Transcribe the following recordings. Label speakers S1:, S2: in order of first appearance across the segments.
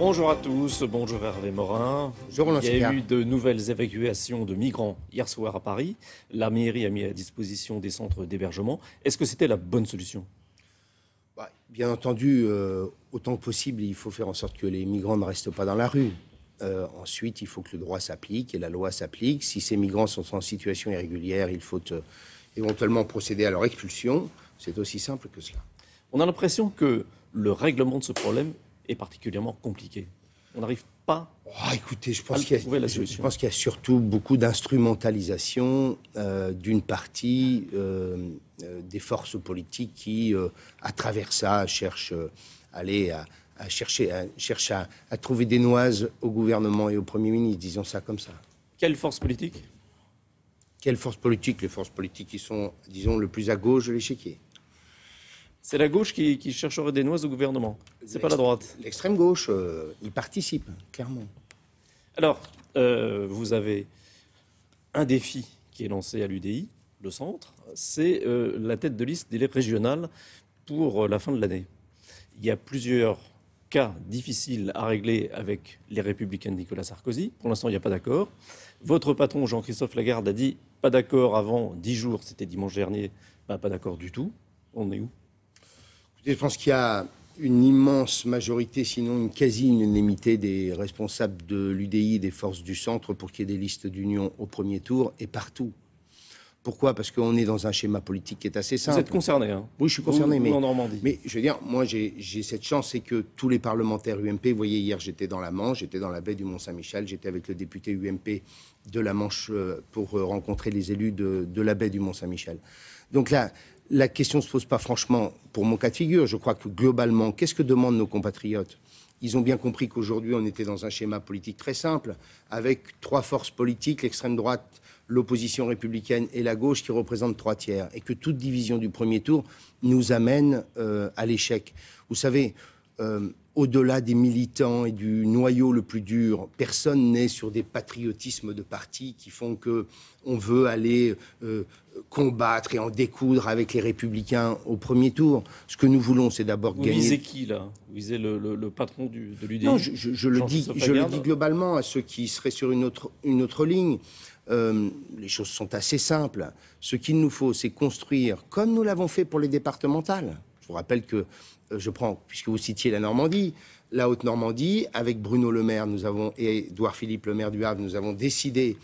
S1: Bonjour à tous, bonjour Hervé Morin.
S2: Bonjour Roland
S1: Il y a
S2: Sicard.
S1: eu de nouvelles évacuations de migrants hier soir à Paris. La mairie a mis à disposition des centres d'hébergement. Est-ce que c'était la bonne solution?
S2: Bien entendu, autant que possible, il faut faire en sorte que les migrants ne restent pas dans la rue. Ensuite, il faut que le droit s'applique et la loi s'applique. Si ces migrants sont en situation irrégulière, il faut éventuellement procéder à leur expulsion. C'est aussi simple que cela.
S1: On a l'impression que le règlement de ce problème est particulièrement compliqué. On n'arrive pas
S2: Écoutez, je
S1: à
S2: pense
S1: trouver la
S2: qu'il
S1: solution.
S2: y a surtout beaucoup d'instrumentalisation d'une partie des forces politiques qui, à travers ça, cherchent à trouver des noises au gouvernement et au Premier ministre, disons ça comme ça.
S1: Quelle force politique?
S2: Quelles forces politiques? Les forces politiques qui sont, disons, le plus à gauche de l'échiquier.
S1: C'est la gauche qui chercherait des noises au gouvernement. C'est pas la droite.
S2: L'extrême gauche y participe, clairement.
S1: Alors, vous avez un défi qui est lancé à l'UDI, le centre, c'est la tête de liste des régionales pour la fin de l'année. Il y a plusieurs cas difficiles à régler avec les Républicains de Nicolas Sarkozy. Pour l'instant, il n'y a pas d'accord. Votre patron, Jean-Christophe Lagarde, a dit pas d'accord avant 10 jours, c'était dimanche dernier, pas d'accord du tout. On est où?
S2: Je pense qu'il y a une immense majorité, sinon une quasi-unanimité des responsables de l'UDI et des forces du centre pour qu'il y ait des listes d'union au premier tour et partout. Pourquoi? Parce qu'on est dans un schéma politique qui est assez simple.
S1: Vous êtes concerné, hein?
S2: Oui, je suis concerné,
S1: Vous, en Normandie.
S2: mais je veux dire, moi j'ai cette chance, c'est que tous les parlementaires UMP, vous voyez, hier j'étais dans la Manche, j'étais dans la baie du Mont-Saint-Michel, j'étais avec le député UMP de la Manche pour rencontrer les élus de la baie du Mont-Saint-Michel. Donc là, la question ne se pose pas franchement pour mon cas de figure. Je crois que globalement, qu'est-ce que demandent nos compatriotes? Ils ont bien compris qu'aujourd'hui, on était dans un schéma politique très simple, avec trois forces politiques, l'extrême droite, l'opposition républicaine et la gauche, qui représentent 3/3, et que toute division du premier tour nous amène à l'échec. Vous savez, au-delà des militants et du noyau le plus dur, personne n'est sur des patriotismes de parti qui font qu'on veut aller combattre et en découdre avec les Républicains au premier tour. Ce que nous voulons, c'est d'abord gagner...
S1: Vous visez qui, là? Vous visez le patron de l'UDI?
S2: Non, je le dis globalement à ceux qui seraient sur une autre ligne. Les choses sont assez simples. Ce qu'il nous faut, c'est construire, comme nous l'avons fait pour les départementales. Je vous rappelle que, puisque vous citiez la Normandie, la Haute-Normandie, avec Bruno Le Maire et Édouard Philippe, le maire du Havre, nous avons décidé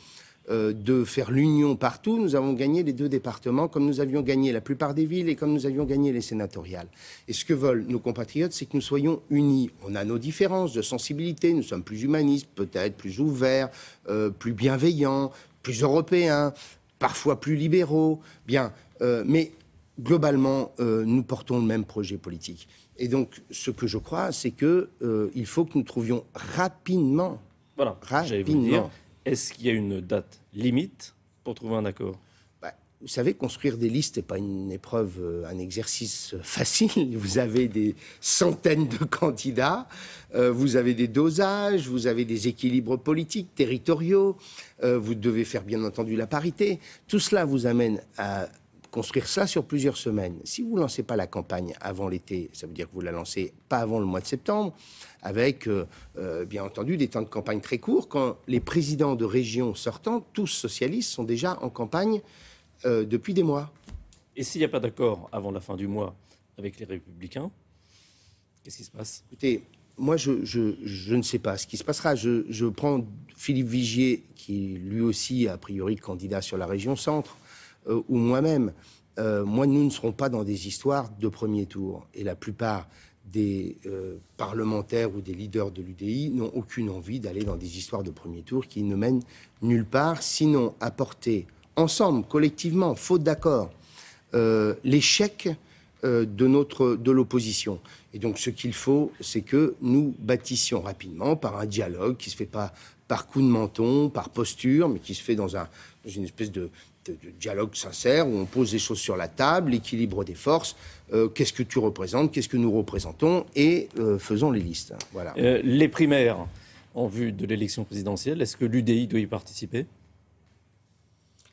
S2: de faire l'union partout. Nous avons gagné les deux départements, comme nous avions gagné la plupart des villes et comme nous avions gagné les sénatoriales. Et ce que veulent nos compatriotes, c'est que nous soyons unis. On a nos différences de sensibilité, nous sommes plus humanistes, peut-être plus ouverts, plus bienveillants, plus européens, parfois plus libéraux. Bien, mais globalement, nous portons le même projet politique. Et donc, ce que je crois, c'est qu'il faut que nous trouvions rapidement...
S1: Voilà, j'allais vous dire, est-ce qu'il y a une date limite pour trouver un accord?
S2: Vous savez, construire des listes n'est pas une épreuve, un exercice facile. Vous avez des centaines de candidats, vous avez des dosages, vous avez des équilibres politiques, territoriaux, vous devez faire bien entendu la parité. Tout cela vous amène à construire ça sur plusieurs semaines. Si vous ne lancez pas la campagne avant l'été, ça veut dire que vous ne la lancez pas avant le mois de septembre, avec, bien entendu, des temps de campagne très courts, quand les présidents de régions sortants, tous socialistes, sont déjà en campagne depuis des mois.
S1: Et s'il n'y a pas d'accord avant la fin du mois avec les Républicains, qu'est-ce qui se passe?
S2: Écoutez, moi, je ne sais pas ce qui se passera. Je prends Philippe Vigier, qui lui aussi, a priori, candidat sur la région centre, ou moi-même. Moi, nous ne serons pas dans des histoires de premier tour. Et la plupart des parlementaires ou des leaders de l'UDI n'ont aucune envie d'aller dans des histoires de premier tour qui ne mènent nulle part, sinon à porter ensemble, collectivement, faute d'accord, l'échec de l'opposition. Et donc ce qu'il faut, c'est que nous bâtissions rapidement par un dialogue qui ne se fait pas par coup de menton, par posture, mais qui se fait dans une espèce de dialogue sincère, où on pose les choses sur la table, l'équilibre des forces, qu'est-ce que tu représentes, qu'est-ce que nous représentons, et faisons les listes. Voilà.
S1: Les primaires en vue de l'élection présidentielle, est-ce que l'UDI doit y participer?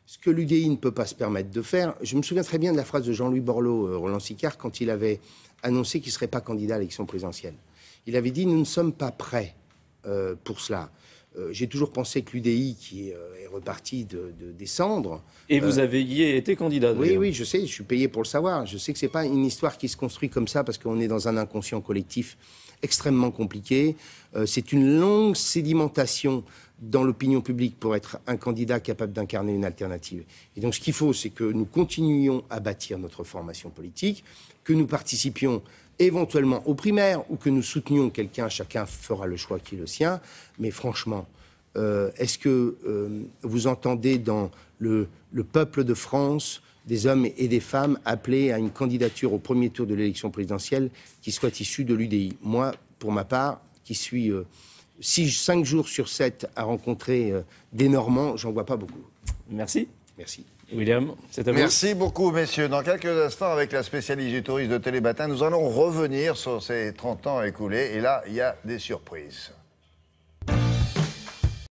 S2: Ce que l'UDI ne peut pas se permettre de faire, je me souviens très bien de la phrase de Jean-Louis Borloo, Roland Sicard, quand il avait annoncé qu'il ne serait pas candidat à l'élection présidentielle. Il avait dit « Nous ne sommes pas prêts pour cela ». J'ai toujours pensé que l'UDI, qui est reparti des cendres...
S1: Et vous aviez été candidat.
S2: Oui, oui, je sais, je suis payé pour le savoir. Je sais que ce n'est pas une histoire qui se construit comme ça parce qu'on est dans un inconscient collectif extrêmement compliqué. C'est une longue sédimentation dans l'opinion publique pour être un candidat capable d'incarner une alternative. Et donc ce qu'il faut, c'est que nous continuions à bâtir notre formation politique, que nous participions éventuellement aux primaires ou que nous soutenions quelqu'un, chacun fera le choix qui est le sien. Mais franchement, est-ce que vous entendez dans le peuple de France des hommes et des femmes appelés à une candidature au premier tour de l'élection présidentielle qui soit issue de l'UDI? Moi, pour ma part, qui suis 5 jours sur 7 à rencontrer des Normands, j'en vois pas beaucoup.
S1: Merci.
S2: Merci.
S1: William, c'est à vous.
S3: Merci beaucoup, messieurs. Dans quelques instants, avec la spécialiste du tourisme de Télématin, nous allons revenir sur ces 30 ans écoulés. Et là, il y a des surprises.